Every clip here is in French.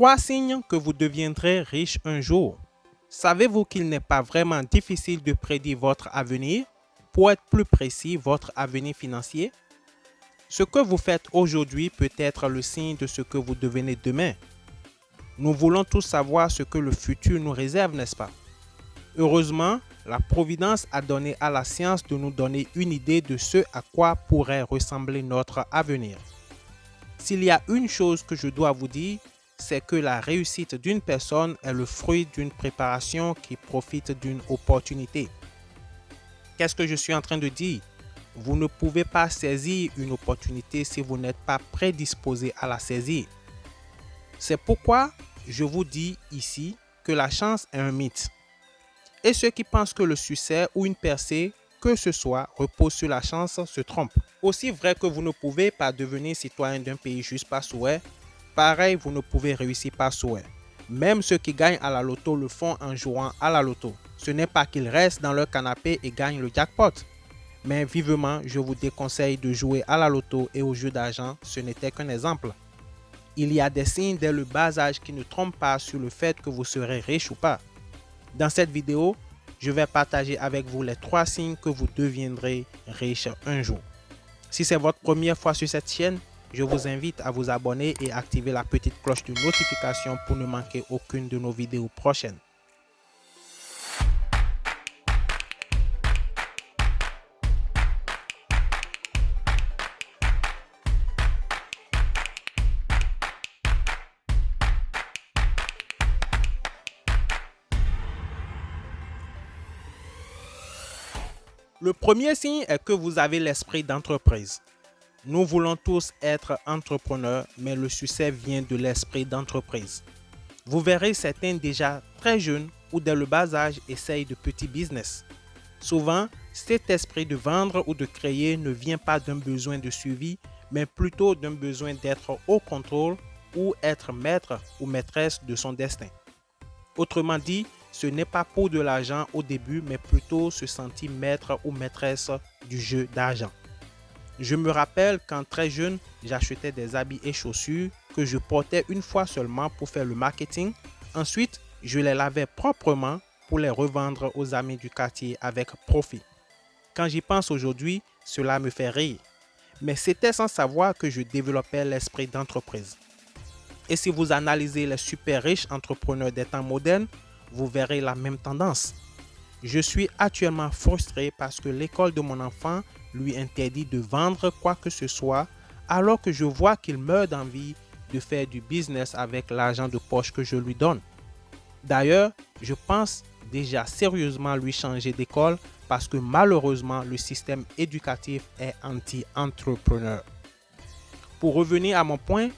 3 signes que vous deviendrez riche un jour. Savez-vous qu'il n'est pas vraiment difficile de prédire votre avenir? Pour être plus précis, votre avenir financier? Ce que vous faites aujourd'hui peut être le signe de ce que vous devenez demain. Nous voulons tous savoir ce que le futur nous réserve, n'est-ce pas? Heureusement, la Providence a donné à la science de nous donner une idée de ce à quoi pourrait ressembler notre avenir. S'il y a une chose que je dois vous dire, c'est que la réussite d'une personne est le fruit d'une préparation qui profite d'une opportunité. Qu'est-ce que je suis en train de dire? Vous ne pouvez pas saisir une opportunité si vous n'êtes pas prédisposé à la saisir. C'est pourquoi je vous dis ici que la chance est un mythe. Et ceux qui pensent que le succès ou une percée, que ce soit, repose sur la chance, se trompent. Aussi vrai que vous ne pouvez pas devenir citoyen d'un pays juste par souhait, pareil, vous ne pouvez réussir par souhait. Même ceux qui gagnent à la loto le font en jouant à la loto. Ce n'est pas qu'ils restent dans leur canapé et gagnent le jackpot. Mais vivement, je vous déconseille de jouer à la loto et aux jeux d'argent, ce n'était qu'un exemple. Il y a des signes dès le bas âge qui ne trompent pas sur le fait que vous serez riche ou pas. Dans cette vidéo, je vais partager avec vous les 3 signes que vous deviendrez riche un jour. Si c'est votre première fois sur cette chaîne, je vous invite à vous abonner et activer la petite cloche de notification pour ne manquer aucune de nos vidéos prochaines. Le premier signe est que vous avez l'esprit d'entreprise. Nous voulons tous être entrepreneurs, mais le succès vient de l'esprit d'entreprise. Vous verrez certains déjà très jeunes ou dès le bas âge essayent de petits business. Souvent, cet esprit de vendre ou de créer ne vient pas d'un besoin de suivi, mais plutôt d'un besoin d'être au contrôle ou être maître ou maîtresse de son destin. Autrement dit, ce n'est pas pour de l'argent au début, mais plutôt se sentir maître ou maîtresse du jeu d'argent. Je me rappelle quand très jeune, j'achetais des habits et chaussures que je portais une fois seulement pour faire le marketing. Ensuite, je les lavais proprement pour les revendre aux amis du quartier avec profit. Quand j'y pense aujourd'hui, cela me fait rire. Mais c'était sans savoir que je développais l'esprit d'entreprise. Et si vous analysez les super riches entrepreneurs des temps modernes, vous verrez la même tendance. Je suis actuellement frustré parce que l'école de mon enfant lui interdit de vendre quoi que ce soit alors que je vois qu'il meurt d'envie de faire du business avec l'argent de poche que je lui donne. D'ailleurs, je pense déjà sérieusement lui changer d'école parce que malheureusement le système éducatif est anti-entrepreneur. Pour revenir à mon point,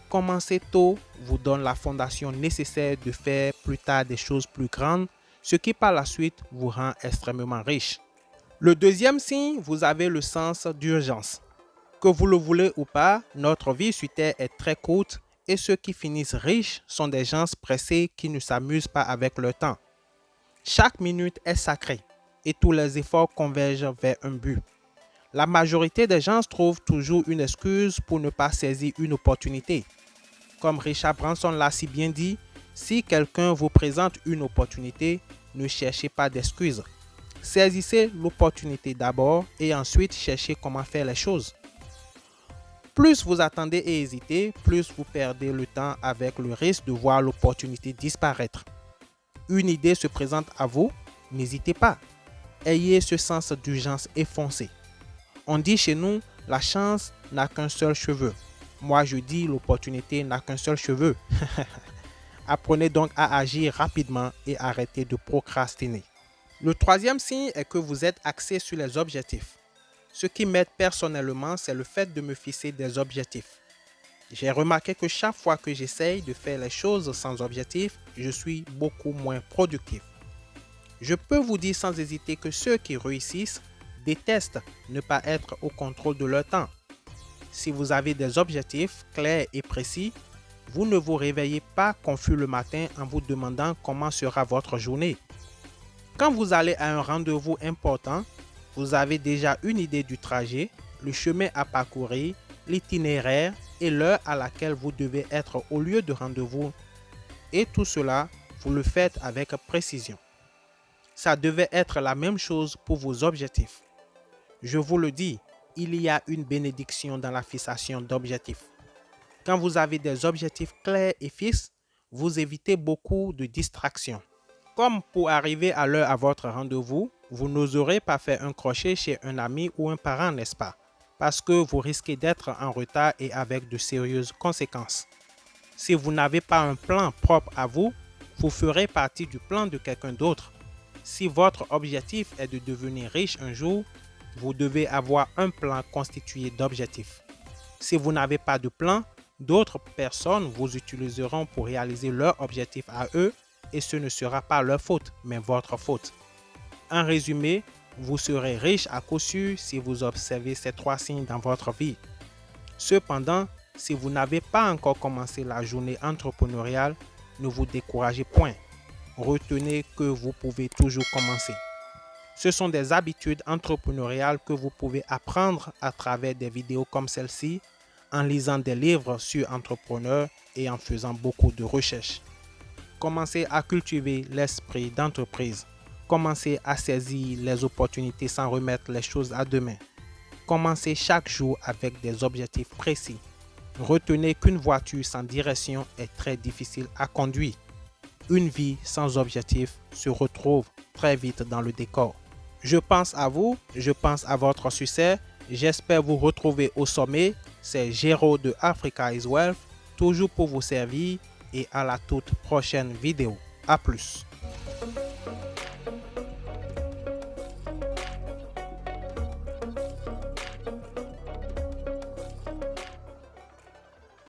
commencer tôt vous donne la fondation nécessaire de faire plus tard des choses plus grandes, ce qui par la suite vous rend extrêmement riche. Le deuxième signe, vous avez le sens d'urgence. Que vous le voulez ou pas, notre vie sur Terre est très courte et ceux qui finissent riches sont des gens pressés qui ne s'amusent pas avec leur temps. Chaque minute est sacrée et tous les efforts convergent vers un but. La majorité des gens trouvent toujours une excuse pour ne pas saisir une opportunité. Comme Richard Branson l'a si bien dit, si quelqu'un vous présente une opportunité, ne cherchez pas d'excuses. Saisissez l'opportunité d'abord et ensuite cherchez comment faire les choses. Plus vous attendez et hésitez, plus vous perdez le temps avec le risque de voir l'opportunité disparaître. Une idée se présente à vous, n'hésitez pas. Ayez ce sens d'urgence effacé. On dit chez nous, la chance n'a qu'un seul cheveu. Moi, je dis l'opportunité n'a qu'un seul cheveu. Apprenez donc à agir rapidement et arrêtez de procrastiner. Le troisième signe est que vous êtes axé sur les objectifs. Ce qui m'aide personnellement, c'est le fait de me fixer des objectifs. J'ai remarqué que chaque fois que j'essaye de faire les choses sans objectif, je suis beaucoup moins productif. Je peux vous dire sans hésiter que ceux qui réussissent détestent ne pas être au contrôle de leur temps. Si vous avez des objectifs clairs et précis, vous ne vous réveillez pas confus le matin en vous demandant comment sera votre journée. Quand vous allez à un rendez-vous important, vous avez déjà une idée du trajet, le chemin à parcourir, l'itinéraire et l'heure à laquelle vous devez être au lieu de rendez-vous. Et tout cela, vous le faites avec précision. Ça devait être la même chose pour vos objectifs. Je vous le dis, il y a une bénédiction dans la fixation d'objectifs. Quand vous avez des objectifs clairs et fixes, vous évitez beaucoup de distractions. Comme pour arriver à l'heure à votre rendez-vous, vous n'oserez pas faire un crochet chez un ami ou un parent, n'est-ce pas? Parce que vous risquez d'être en retard et avec de sérieuses conséquences. Si vous n'avez pas un plan propre à vous, vous ferez partie du plan de quelqu'un d'autre. Si votre objectif est de devenir riche un jour, vous devez avoir un plan constitué d'objectifs. Si vous n'avez pas de plan, d'autres personnes vous utiliseront pour réaliser leur objectif à eux et ce ne sera pas leur faute, mais votre faute. En résumé, vous serez riche à coup sûr si vous observez ces 3 signes dans votre vie. Cependant, si vous n'avez pas encore commencé la journée entrepreneuriale, ne vous découragez point. Retenez que vous pouvez toujours commencer. Ce sont des habitudes entrepreneuriales que vous pouvez apprendre à travers des vidéos comme celle-ci, en lisant des livres sur entrepreneurs et en faisant beaucoup de recherches. Commencez à cultiver l'esprit d'entreprise. Commencez à saisir les opportunités sans remettre les choses à demain. Commencez chaque jour avec des objectifs précis. Retenez qu'une voiture sans direction est très difficile à conduire. Une vie sans objectif se retrouve très vite dans le décor. Je pense à vous, je pense à votre succès. J'espère vous retrouver au sommet. C'est Géraud de Africa is Wealth, toujours pour vous servir et à la toute prochaine vidéo. À plus.